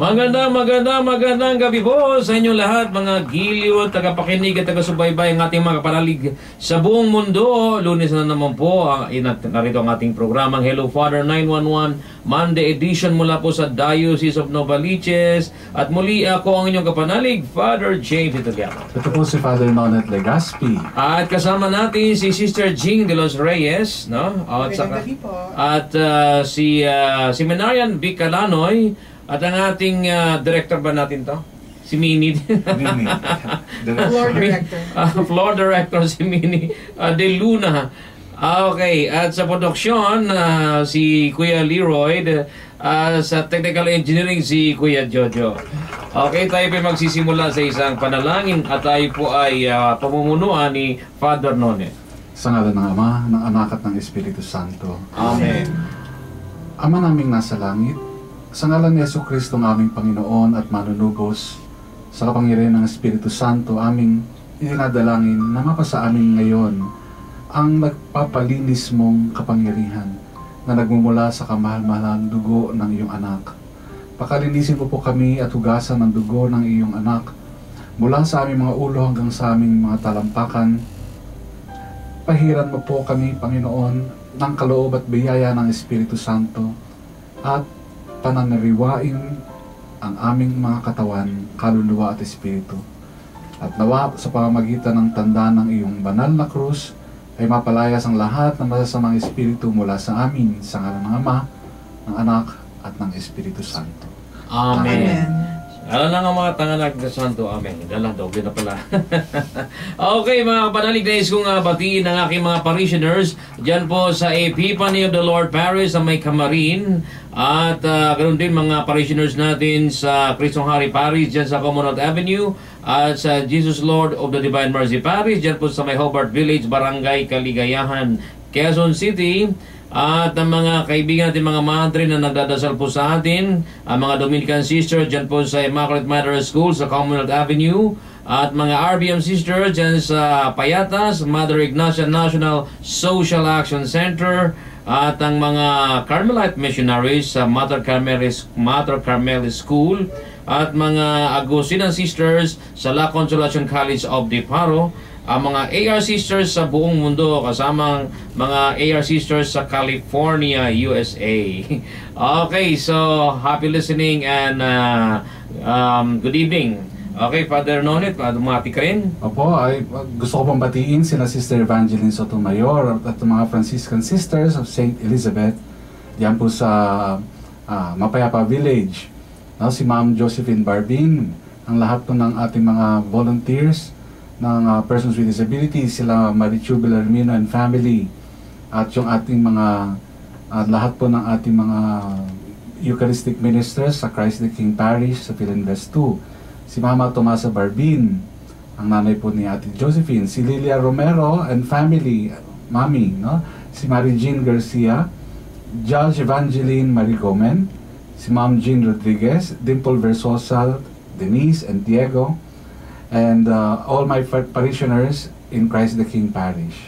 Magandang gabi po sa inyong lahat, mga giliw, tagapakinig at taga-subaybay ang ating mga kapanalig sa buong mundo. Lunes na naman po, narito ang ating programang Hello Father 911 Monday edition mula po sa Diocese of Novaliches. At muli ako ang inyong kapanalig, Father James Italiano. Ito po si Father Nonet Legaspi. At kasama natin si Sister Jing de los Reyes, no? At si Seminarian Vic Calanoy. At ang ating director ba natin to? Si Mini. Floor director. Floor director si Mini De Luna. Okay. At sa produksyon, si Kuya Leroy. Sa technical engineering, si Kuya Jojo. Okay, tayo po magsisimula sa isang panalangin at tayo po ay pamumunuan ni Father Nonet. Sa ngalan ng Ama, ng Anak at ng Espiritu Santo. Amen. Ama naming nasa langit, sa ngalan ni Jesucristo ng aming Panginoon at manunubos, sa kapangyarihan ng Espiritu Santo, aming idinadalangin na mapasa amin ngayon ang nagpapalinis mong kapangyarihan na nagmumula sa kamahal-mahalang dugo ng iyong anak. Pakalinisin mo po kami at hugasan ng dugo ng iyong anak mula sa aming mga ulo hanggang sa aming mga talampakan. Pahiran mo po kami, Panginoon, ng kaloob at biyaya ng Espiritu Santo at pananariwain ang aming mga katawan, kaluluwa at espiritu. At nawa sa pamamagitan ng tanda ng iyong banal na krus ay mapalayas ang lahat ng masasamang espiritu mula sa amin, sa ngalan ng Ama, ng Anak at ng Espiritu Santo. Amen. Alam na nga mga tanganak na Santo, Amen. Dala, doble na pala. Okay, mga kapanalig, nais kong batiin ang aking mga parishioners dyan po sa Epiphany of the Lord Parish sa May Camarin. At ganoon din mga parishioners natin sa Cristong Hari Parish dyan sa Commonwealth Avenue. At sa Jesus Lord of the Divine Mercy Parish dyan po sa May Hobart Village, Barangay Kaligayahan, Quezon City. At ang mga kaibigan natin, mga madre na nagdadasal po sa atin, ang mga Dominican sister dyan po sa Immaculate Mother School sa Commonwealth Avenue, at mga RBM sister dyan sa Payatas, Mother Ignacia National Social Action Center, at ang mga Carmelite missionaries sa Mater Carmelis School, at mga Agustinan sisters sa La Consolacion College of Diparo, ang mga AR sisters sa buong mundo, kasamang mga AR sisters sa California, USA. Okay, so happy listening and good evening. Okay, Father Nonet, dumati ka rin. Opo, ay gusto ko pong batiin sila Sister Evangeline Sotomayor at mga Franciscan Sisters of St. Elizabeth diyan po sa Mapayapa Village. Si Ma'am Josephine Barbin, ang lahat po ng ating mga volunteers ng persons with disabilities, sila Marichu Bellarmino and family, at yung ating mga lahat po ng ating mga Eucharistic ministers sa Christ the King Parish sa Philinvest 2, si Mama Tomasa Barbin, ang nanay po ni Ate Josephine, si Lilia Romero and family, Mami, no? Si Mary Jean Garcia, Judge Evangeline Marigomen, si Ma'am Jean Rodriguez, Dimple Versosal, Denise and Diego, and all my parishioners in Christ the King Parish.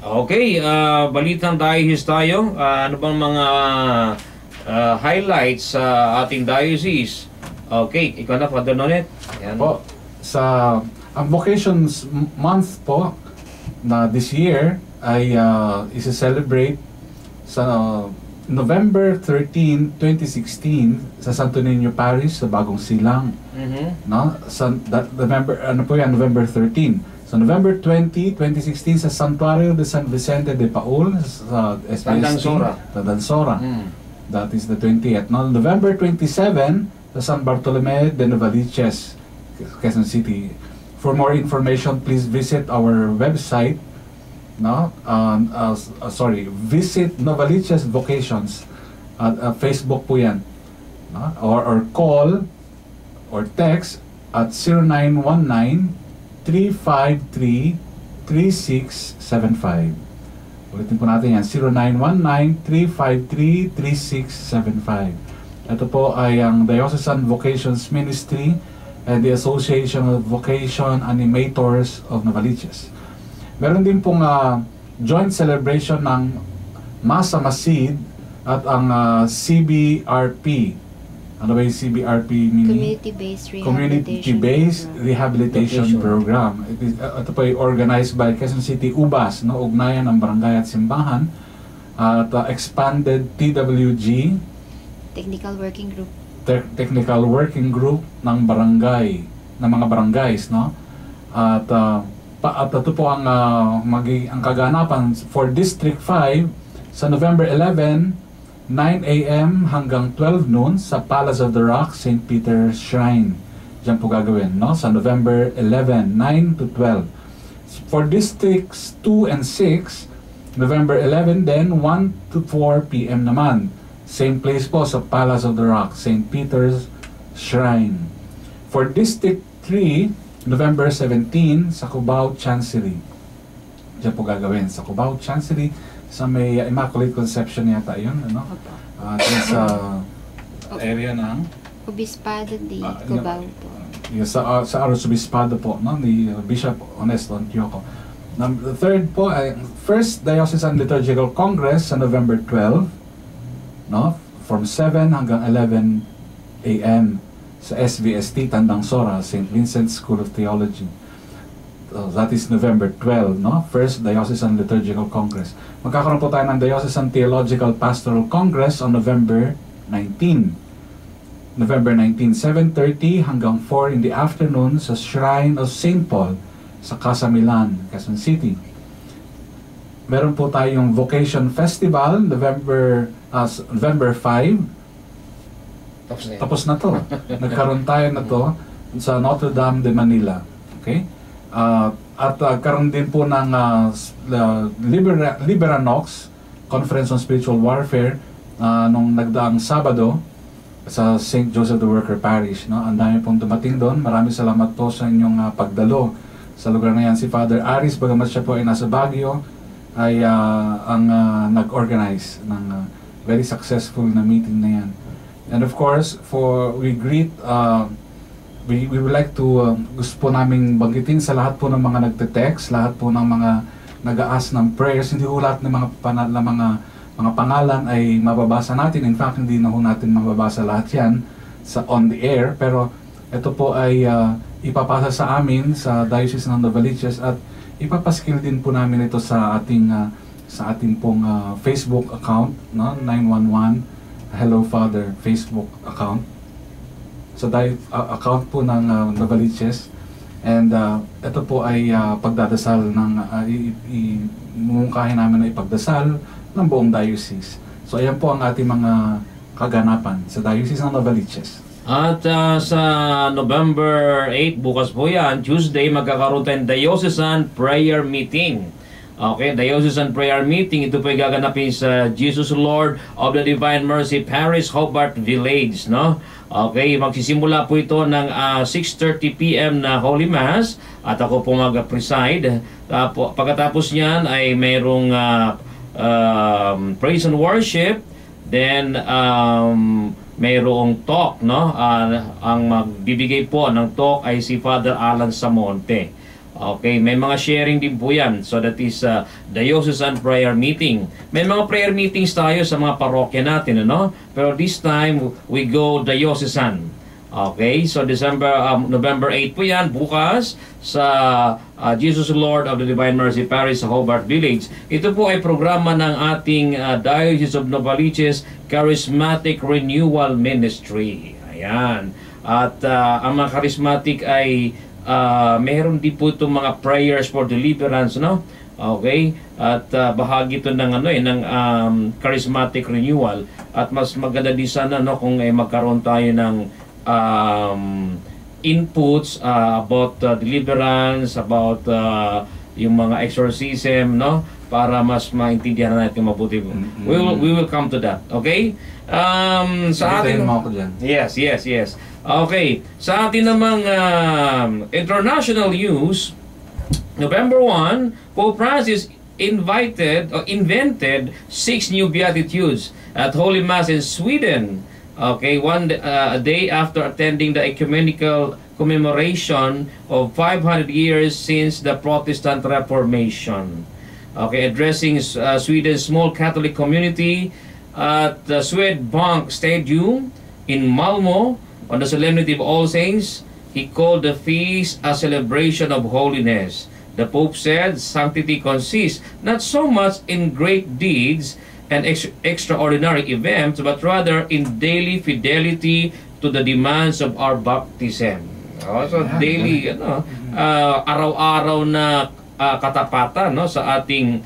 Okay, balitang diocese tayo. Ano bang mga highlights sa ating diocese? Okay, ikaw na, Father Nonet. Yan. Po, sa ang Vocations Month po na this year ay isa-celebrate sa November 13, 2016 sa Santo Niño Parish sa Bagong Silang. No? November 13. So November 20, 2016 sa Santuario de San Vicente de Paul sa SPST, Tadansora. That is the 20th. No? November 27 sa San Bartolome de Novaliches, Quezon City. For more information, please visit our website. Visit Novaliches Vocations at Facebook po yan, or call or text at 0919-353-3675. Ulitin po natin yan, 0919-353-3675. Ito po ay ang Diocesan Vocations Ministry and the Association of Vocation Animators of Novaliches. Meron din pong joint celebration ng Masa Masid At ang CBRP, ano ba yung CBRP meaning? Community-based Rehabilitation Program. Ito po ay organized by Quezon City UBAS, no? Ugnayan ng barangay at simbahan. At expanded TWG, Technical Working Group. Technical Working Group ng barangay, ng mga barangays, no? At ito po ang ang kaganapan for District 5 sa November 11, 9 a.m. hanggang 12 noon sa Palace of the Rock, St. Peter's Shrine. Diyan po gagawin, no? Sa November 11, 9 to 12. For Districts 2 and 6, November 11 then 1 to 4 p.m. naman. Same place po sa Palace of the Rock, St. Peter's Shrine. For District 3, November 17 sa Cubao Chancery. Diyan po gagawin sa Cubao Chancery sa may Immaculate Conception yata yun, ano? Sa area ng Obispado de Cubao po. Sa Arzobispado po, no? Ni Bishop Honesto Antioco. The third po ay First Diocesan Liturgical Congress sa November 12, no? From 7 hanggang 11 a.m. sa SVST Tandang Sora, St. Vincent School of Theology. That is November 12, no? First Diocesan Liturgical Congress. Magkakaroon po tayo ng Diocesan Theological Pastoral Congress on November 19. November 19, 7:30 hanggang 4 in the afternoon sa Shrine of St. Paul sa Casa Milan, Quezon City. Meron po tayong Vocation Festival, November 5. Tapos na to. Nagkaroon tayo na to sa Notre Dame de Manila. Okay? At karoon din po ng Liberanox, Conference on Spiritual Warfare, nung nagdaang Sabado sa St. Joseph the Worker Parish. No? Ang dami pong dumating doon. Maraming salamat po sa inyong pagdalo sa lugar na yan. Si Father Aris, bagamat siya po ay nasa Baguio, ay ang nag-organize ng very successful na meeting na yan. And of course, we would like to gusto po naming banggitin sa lahat po ng mga nagte-text, lahat po ng mga nag-a-ask ng prayers. Hindi po lahat ng mga pangalan ay mababasa natin. In fact, hindi na po natin mababasa lahat yan on the air. Pero ito po ay ipapasa sa amin sa Diocese ng Novaliches at ipapaskil din po namin ito sa ating pong Facebook account, no? 911 Hello Father Facebook account. Sa account po ng Novaliches. And ito po ay pagdadasal ng mumungkahin namin na ipagdasal ng buong diocese. So ayan po ang ating mga kaganapan sa Diocese ng Novaliches. At sa November 8, bukas po yan, Tuesday, magkakaroon tayong Diocesan Prayer Meeting. Okay, Diocesan Prayer Meeting, ito po ay gaganapin sa Jesus Lord of the Divine Mercy Parish, Hobart Village, no? Okay, magsisimula po ito ng 6:30 p.m. na Holy Mass at ako po mag-preside. Pagkatapos niyan ay mayroong praise and worship, then mayroong talk, no? Ang magbibigay po ng talk ay si Father Alan Samonte. Okay, may mga sharing din po yan. So that is Diocesan Prayer Meeting. May mga prayer meetings tayo sa mga parokya natin, ano? Pero this time, we go Diocesan. Okay, so November 8 po yan, bukas, sa Jesus Lord of the Divine Mercy Parish sa Hobart Village. Ito po ay programa ng ating Diocese of Novaliches Charismatic Renewal Ministry. Ayan. At ang mga charismatic ay meron din po itong mga prayers for deliverance, no? Okay? At bahagi ito ng charismatic renewal. At mas maganda din sana, no, kung magkaroon tayo ng inputs about deliverance, about yung mga exorcism, no? Para mas maintindihan natin mabuti. We will come to that. Okay? Sa atin, yes. Okay. Sa atin namang international news, November 1, Pope Francis invented 6 new beatitudes at Holy Mass in Sweden. Okay, a day after attending the ecumenical commemoration of 500 years since the Protestant Reformation. Okay, addressing Sweden's small Catholic community, at the Swedbank Stadium in Malmo on the Solemnity of All Saints. He called the feast a celebration of holiness. The Pope said sanctity consists not so much in great deeds and extraordinary events, but rather in daily fidelity to the demands of our baptism. So daily, araw-araw na katapatan, no, sa ating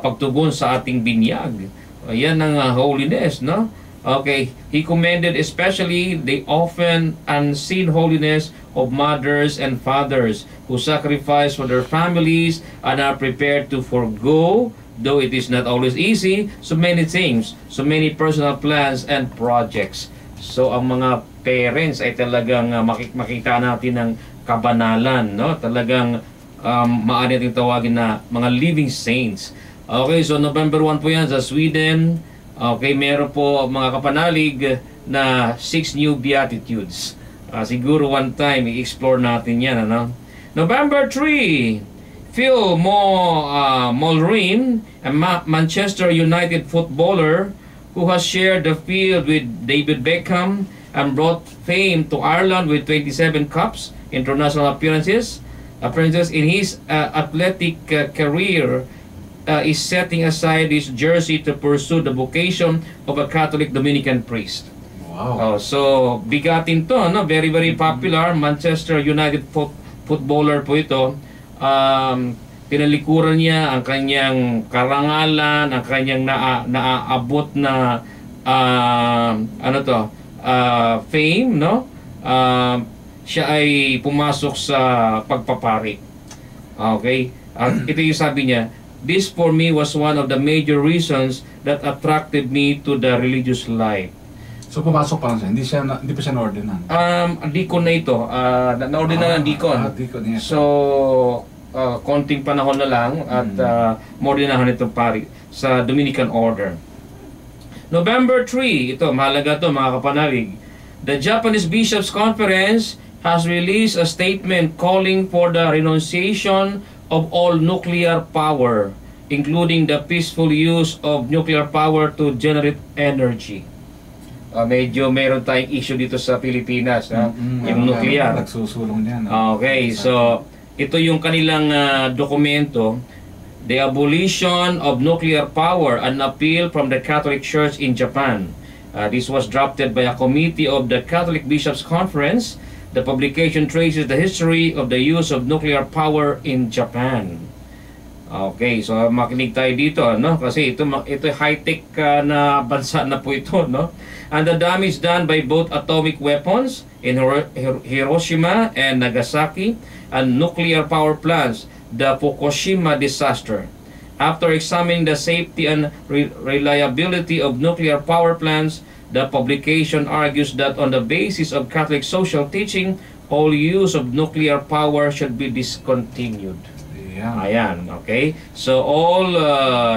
pagtugon sa ating binyag. Yan ang holiness, no? Okay, he commended especially the often unseen holiness of mothers and fathers who sacrifice for their families and are prepared to forgo, though it is not always easy, so many things, so many personal plans and projects. So ang mga parents ay talagang makita natin ng kabanalan, no? Talagang maaari natin tawagin na mga living saints. Okay, so November 1 po yan sa Sweden. Okay, meron po mga kapanalig na 6 new beatitudes. Siguro one time i-explore natin yan, ano? November 3, Phil Mulroney, a Manchester United footballer who has shared the field with David Beckham and brought fame to Ireland with 27 caps, international appearances in his athletic career. Is setting aside his jersey to pursue the vocation of a Catholic Dominican priest. Wow. So, bigatin to, no? Very, very popular. Manchester United footballer po ito. Tinalikuran niya ang kanyang karangalan, ang kanyang naaabot na fame, no? Siya ay pumasok sa pagpapari. Okay? Ito yung sabi niya, "This for me was one of the major reasons that attracted me to the religious life." So pumasok pa lang siya, hindi pa siya na-ordinan? Deacon na ito. Na-ordinan ng deacon. Deacon, yes. So, konting panahon na lang at maordinahan itong pari sa Dominican Order. November 3, ito, mahalaga ito mga kapanalig. The Japanese Bishops' Conference has released a statement calling for the renunciation of all nuclear power, including the peaceful use of nuclear power to generate energy. Medyo meron tayong issue dito sa Pilipinas, yung nuclear. Nagsusulong yan. Okay, so ito yung kanilang dokumento, The Abolition of Nuclear Power, an appeal from the Catholic Church in Japan. This was drafted by a committee of the Catholic Bishops' Conference. The publication traces the history of the use of nuclear power in Japan. Okay, so makinig tayo dito, no? Kasi ito high-tech na bansa na po ito, no? And the damage done by both atomic weapons in Hiroshima and Nagasaki and nuclear power plants, the Fukushima disaster. After examining the safety and reliability of nuclear power plants, the publication argues that on the basis of Catholic social teaching, all use of nuclear power should be discontinued. Yeah. Ayan, okay? So, all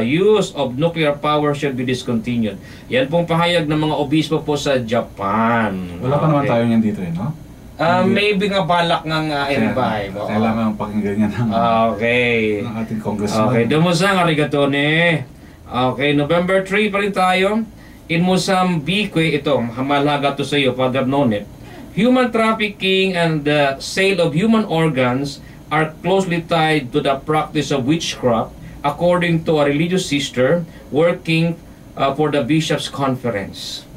use of nuclear power should be discontinued. Yan pong pahayag ng mga obispo po sa Japan. Wala pa naman tayo yan dito, no? Maybe nga balak ng revive. Kailangan pakinggan yan ng ating congressman. Okay, dumusang arigatone. Okay, November 3 pa rin tayo. In Mozambique, ito, mahalaga to sa iyo, Father Nonet. Human trafficking and the sale of human organs are closely tied to the practice of witchcraft, according to a religious sister working for the Bishops' Conference.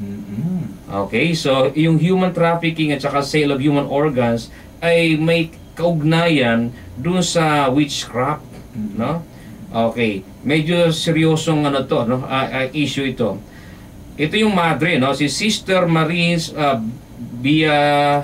Okay, so yung human trafficking at saka sale of human organs ay may kaugnayan dun sa witchcraft, no? Okay, medyo seryosong issue ito. Ito yung madre, no? Si Sister Marines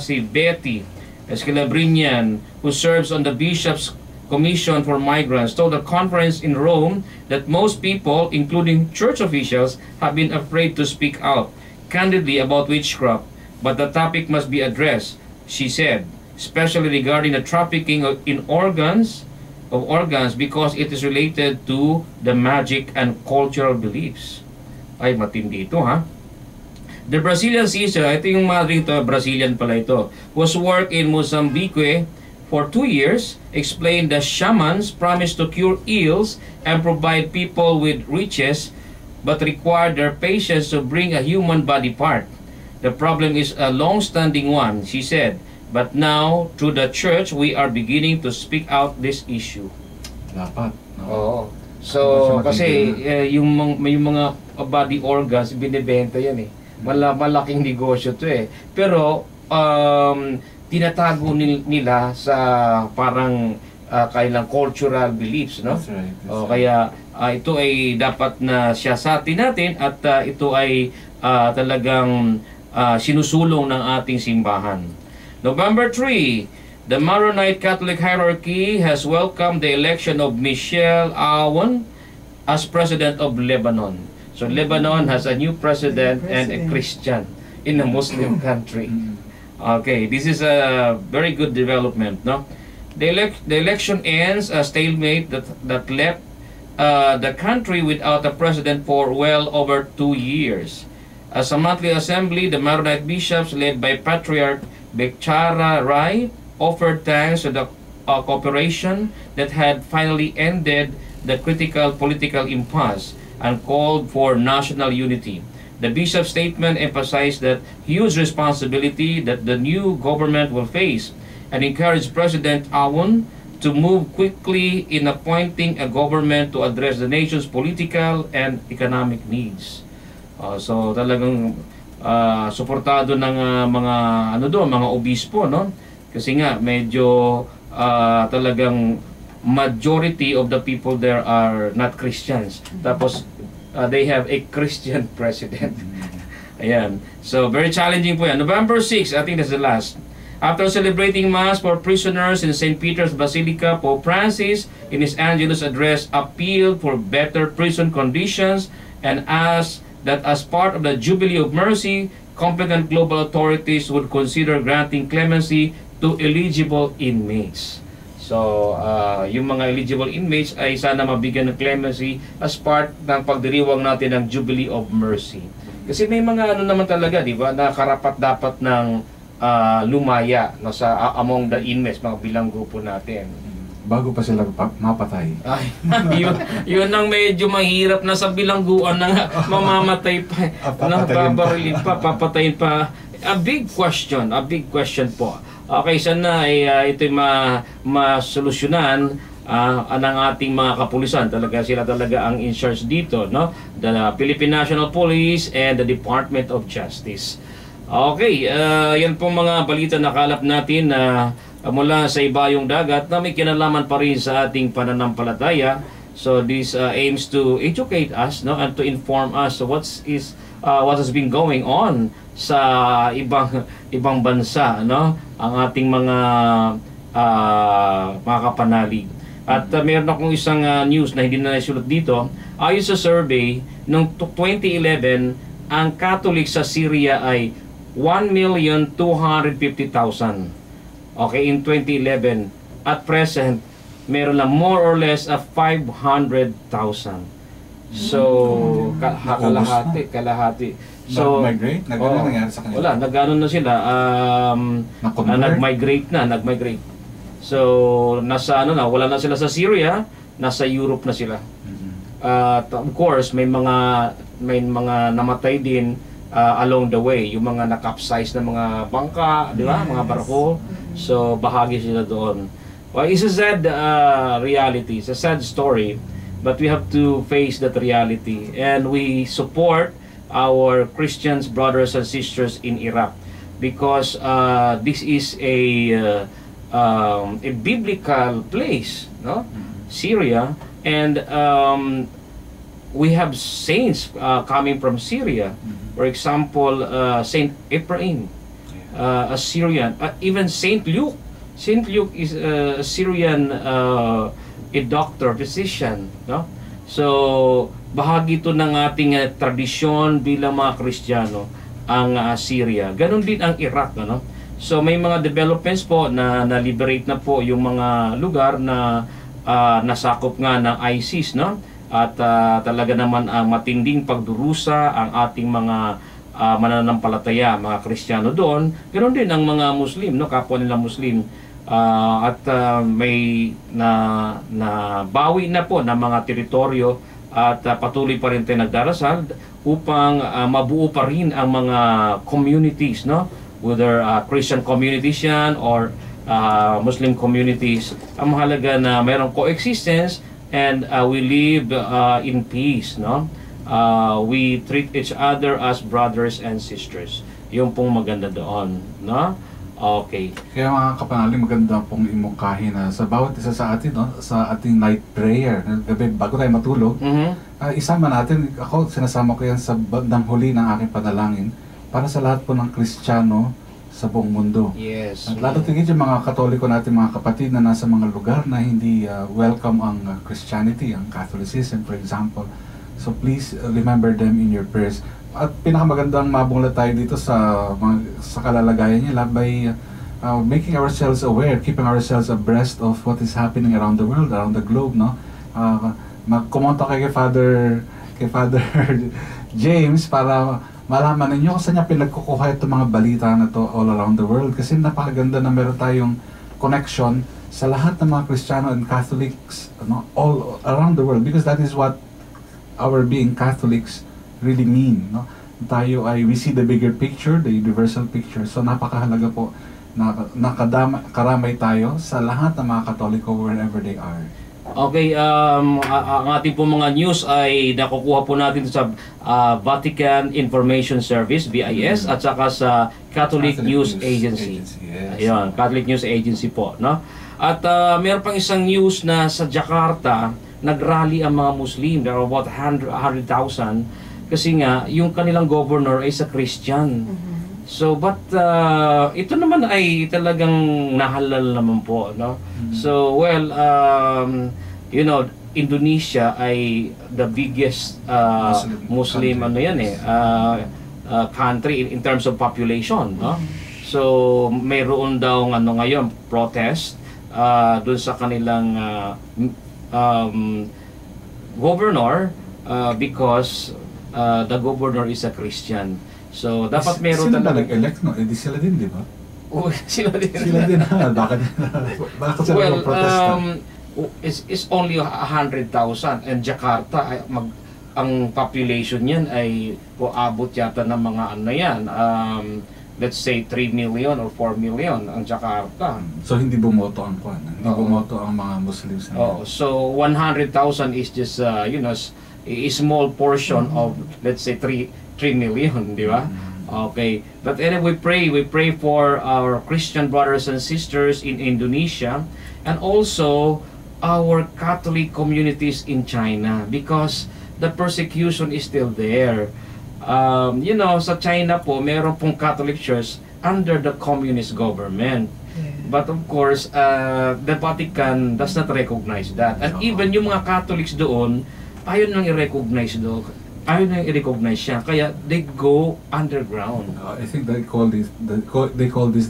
si Betty Escalabrinian, who serves on the Bishop's Commission for Migrants, told a conference in Rome that most people, including church officials, have been afraid to speak out candidly about witchcraft, but the topic must be addressed, she said, especially regarding the trafficking of organs, because it is related to the magic and cultural beliefs. Ay, matindi ito, ha? The Brazilian sister, ito yung madre ito, Brazilian pala ito, was worked in Mozambique for 2 years, explained the shamans promised to cure ills and provide people with riches but require their patience to bring a human body part. The problem is a long-standing one, she said. But now, through the church, we are beginning to speak out this issue. Dapat. No? Oo. So, kasi yung mga body organs, binibenta yan eh. Malaking negosyo to eh. Pero, tinatago nila sa parang kailang cultural beliefs, no? That's right. Kaya ito ay dapat na siyasatin natin at ito ay talagang sinusulong ng ating simbahan. November 3, the Maronite Catholic hierarchy has welcomed the election of Michel Aoun as president of Lebanon. So Lebanon has a new president and a Christian in a Muslim country. Okay, this is a very good development, no? The election ends a stalemate that left the country without a president for well over 2 years. As a monthly assembly, the Maronite bishops, led by Patriarch Bekchara Rai, offered thanks to the cooperation that had finally ended the critical political impasse and called for national unity. The bishop's statement emphasized that huge responsibility that the new government will face and encouraged President Aoun to move quickly in appointing a government to address the nation's political and economic needs. So talagang suportado ng mga obispo, no? Kasi nga medyo talagang majority of the people there are not Christians. Tapos they have a Christian president. Ayan. So very challenging po yan. November 6, I think that's the last. After celebrating Mass for prisoners in St. Peter's Basilica, Pope Francis, in his Angelus address, appealed for better prison conditions and asked that as part of the Jubilee of Mercy, competent global authorities would consider granting clemency to eligible inmates. So, yung mga eligible inmates ay sana mabigyan ng clemency as part ng pagdiriwang natin ng Jubilee of Mercy. Kasi may mga naman talaga, di ba, na karapat dapat ng lumaya no, sa among the inmates, mga bilang grupo natin. Bago pa sila mapatay. Ay, yun ang medyo mahirap na sa bilangguan na mamamatay pa. Babarilin pa, papatayin pa. A big question po. Okay, sana ay ito'y masolusyonan ng ating mga kapulisan. Sila talaga ang in charge dito, no? The Philippine National Police and the Department of Justice. Okay, yan po mga balita na kalap natin na mula sa ibayong dagat na may kinalaman pa rin sa ating pananampalataya. So this aims to educate us, no, and to inform us what has been going on sa ibang bansa, no, ang ating mga kapanalig. At meron akong isang news na hindi na nasulat dito. Ayon sa survey noong 2011, ang Catholic sa Syria ay 1,250,000. Okay, in 2011. At present, meron na more or less of 500,000. So, kalahati. So, nag-migrate? Nangyari sa kanila? Wala, nag-ano na sila. Nag-migrate. So, nasa wala na sila sa Syria, nasa Europe na sila. Of course, may mga namatay din along the way, yung mga nakapsize na mga bangka, di ba? Mga barko. So, bahagi sila doon. Well, it's a sad reality. It's a sad story. But we have to face that reality. And we support our Christians, brothers and sisters in Iraq. Because this is a biblical place, no? Syria. And we have saints coming from Syria. For example, Saint Ephraim, a Syrian, even Saint Luke. Saint Luke is a Syrian a doctor, physician, no? So, bahagi ito ng ating tradisyon bilang mga Kristiyano, ang Syria. Ganon din ang Iraq, no? So, may mga developments po na na-liberate na po yung mga lugar na nasakop nga ng ISIS, no? At talaga naman ang matinding pagdurusa ang ating mga mananampalataya, mga Kristiyano doon. Ganoon din ang mga Muslim, no, kapwa nila Muslim. May bawi na po ng mga teritoryo at patuloy pa rin tayo nagdarasal upang mabuo pa rin ang mga communities, no? Whether Christian communities yan or Muslim communities. Ang mahalaga na mayroong coexistence and we live in peace, no? We treat each other as brothers and sisters. Yung pong maganda doon, no? Okay. Kaya mga kapanalig, maganda pong imungkahi na sa bawat isa sa atin, no, sa ating night prayer, gabi bago tayo matulog, isama natin, ako sinasama ko yan sa bandang huli ng aking panalangin para sa lahat po ng Kristiyano sa buong mundo. Yes. At lalo tingin yung mga Katoliko natin, mga kapatid na nasa mga lugar na hindi welcome ang Christianity, ang Catholicism for example. So please remember them in your prayers. At pinakamagandang mabungla tayo dito sa kalalagayan nila by making ourselves aware, keeping ourselves abreast of what is happening around the world, around the globe, no? Magkumonto kay Father James para malaman ninyo kung saan niya pinagkukuha itong mga balita na to all around the world. Kasi napakaganda na meron tayong connection sa lahat ng mga Kristiyano and Catholics, no, all around the world, because that is what our being Catholics really mean, no? Tayo ay we see the bigger picture, the universal picture. So napakahalaga po na karamay tayo sa lahat ng mga Katoliko wherever they are. Okay, ang ating po mga news ay nakukuha po natin sa Vatican Information Service, VIS, at saka sa Catholic News Agency. Yes. Ayun, Catholic News Agency po, no? At meron pang isang news na sa Jakarta, nagrally ang mga Muslim. There are about 100,000 kasi nga yung kanilang governor ay sa Christian. So but ito naman ay talagang nahalal naman po, no? So well, you know, Indonesia ay the biggest Muslim ano yan country in terms of population, no? So mayroon daw ano ngayon protest doon sa kanilang governor because the governor is a Christian. So dapat meron sila nag-elect, no? Eh di sila din, di ba? Oh, sila din. Sila din ha. Bakit sila mag-protesta? It's only 100,000 and Jakarta ang population niyan ay abot yata ng mga ano yan. Let's say 3 million or 4 million ang Jakarta. So hindi bumoto ang kwan. Hindi bumoto ang mga Muslims. So 100,000 is just you know, a small portion of let's say 3 million, di ba? Okay. But anyway, we pray for our Christian brothers and sisters in Indonesia and also our Catholic communities in China because the persecution is still there. You know, sa China po, meron pong Catholic Church under the communist government. But of course, the Vatican does not recognize that. And even yung mga Catholics doon, ayaw nang i-recognize doon. Ayaw nang i-recognize siya. Kaya they go underground. I think they call this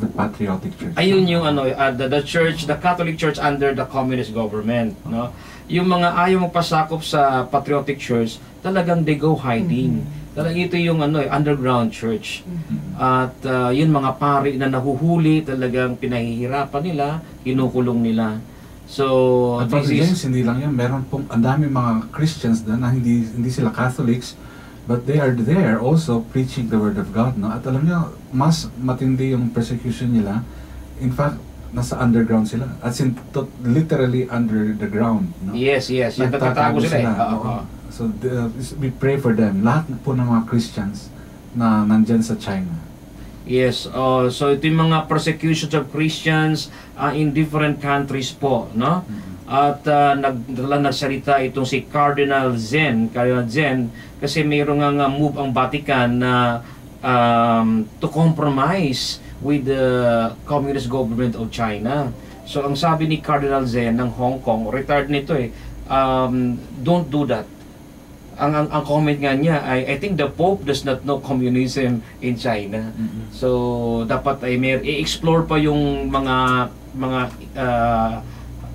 the patriotic church. Ayun yung ano, the church, the Catholic Church under the communist government, no? Yung mga ayaw magpasakop sa patriotic church, talagang they go hiding. Talagang ito yung ano, underground church. At yun mga pari na nahuhuli, talagang pinahihirapan nila, kinukulong nila. So, at Father James, hindi lang yan, meron pong ang dami mga Christians na hindi sila Catholics, but they are there also preaching the Word of God, no? At alam niyo, mas matindi yung persecution nila. In fact, nasa underground sila. As in, literally under the ground, no? Yes. Nagtatago sila. So, we pray for them. Lahat po ng mga Christians na nandyan sa China. Yes, so ito yung mga persecutions of Christians in different countries po, no? At nagsalita itong si Cardinal Zen kasi mayroong nga move ang Vatican na to compromise with the communist government of China. So ang sabi ni Cardinal Zen ng Hong Kong, retired nito don't do that. Ang comment nga niya ay I think the Pope does not know communism in China. So dapat ay i-explore pa yung mga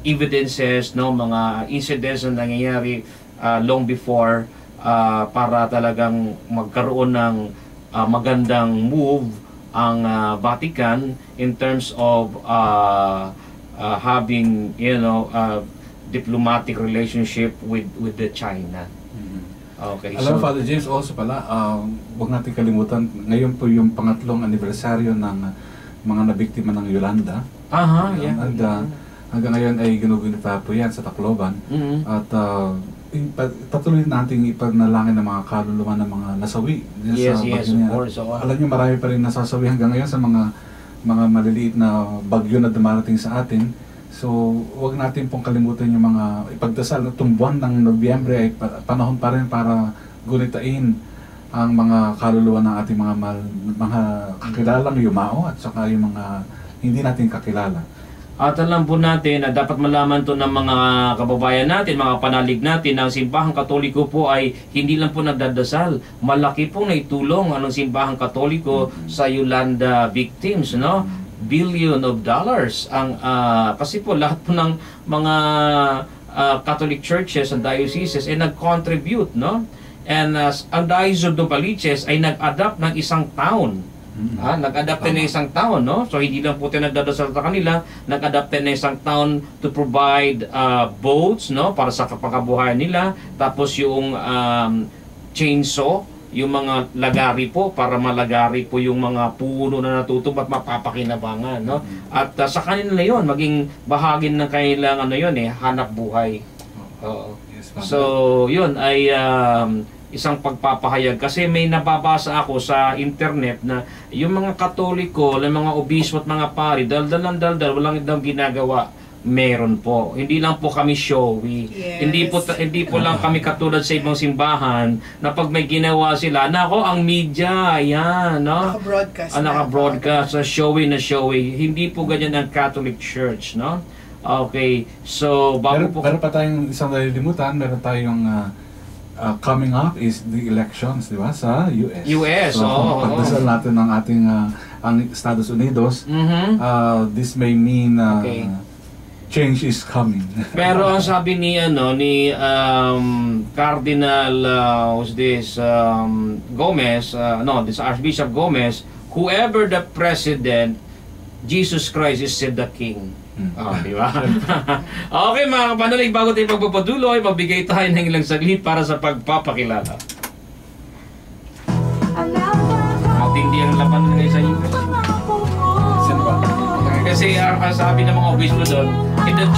evidences, no, mga incidents na nangyayari long before para talagang magkaroon ng magandang move ang Vatican in terms of having, you know, diplomatic relationship with the China. Okay. Alam mo, Father James, also pala, huwag natin kalimutan, ngayon po yung pangatlong anibersaryo ng mga nabiktima ng Yolanda. Aha, yeah. And hanggang ngayon ay ginugunita po yan sa Tacloban. At patuloy nating ipanalangin ng mga kaluluwa ng mga nasawi. Yes, sa yes, bagyo of na- course. Oo. Alam niyo, marami pa rin nasasawi hanggang ngayon sa mga maliliit na bagyo na dumarating sa atin. So, huwag natin pong kalimutan yung mga ipagdasal. Itong buwan ng Nobyembre ay panahon pa rin para gunitain ang mga kaluluwa ng ating mga kakilalang yumao at saka yung mga hindi natin kakilala. At alam po natin na dapat malaman to ng mga kababayan natin, mga panalig natin, na ang simbahang katoliko po ay hindi lang po nagdadasal. Malaki pong naitulong ang simbahang katoliko sa Yolanda victims, no? Billion of dollars ang kasi po lahat po ng mga Catholic churches and dioceses ay nag-contribute, no? And ang Diocese of Novaliches ay nag-adapt ng isang town. Nag-adapt na isang town, no? So hindi lang po tayo nagdadasal sa kanila, nag-adapt na isang town to provide boats, no, para sa kapakabuhayan nila. Tapos yung chainsaw, yung mga lagari po para malagari po yung mga puno na natutubos at mapapakinabangan, no? At sa kanila yon maging bahagi ng kailangan hanap buhay. Oo. Yes, So, yun ay isang pagpapahayag kasi may nababasa ako sa internet na yung mga Katoliko, yung mga obispo at mga pari, daldal walang daw ginagawa. Meron po. Hindi lang po kami showy. Yes. Hindi po lang kami katulad sa ibang simbahan na pag may ginawa sila, nako ang media, ayan, no? Naka-broadcast. Naka-broadcast, showy na showy. Hindi po ganyan ang Catholic Church, no? Okay. So, bago po... Pero pa tayong isang nalilimutan, meron tayong coming up is the elections, di ba? Sa US. US, so, oo. pagdasal natin ng ating ang Estados Unidos, this may mean Okay. change is coming. Pero ang sabi ni Cardinal Gomez, this Archbishop Gomez, whoever the president, Jesus Christ is still the king. Di ba? Okay mga kapanalig, bago tayo magpapaduloy, magbigay tayo ng ilang saglit para sa pagpapakilala. Matindi ang laban ng sa US. Sino ba? Kasi ang sabi ng mga obispo doon, in the church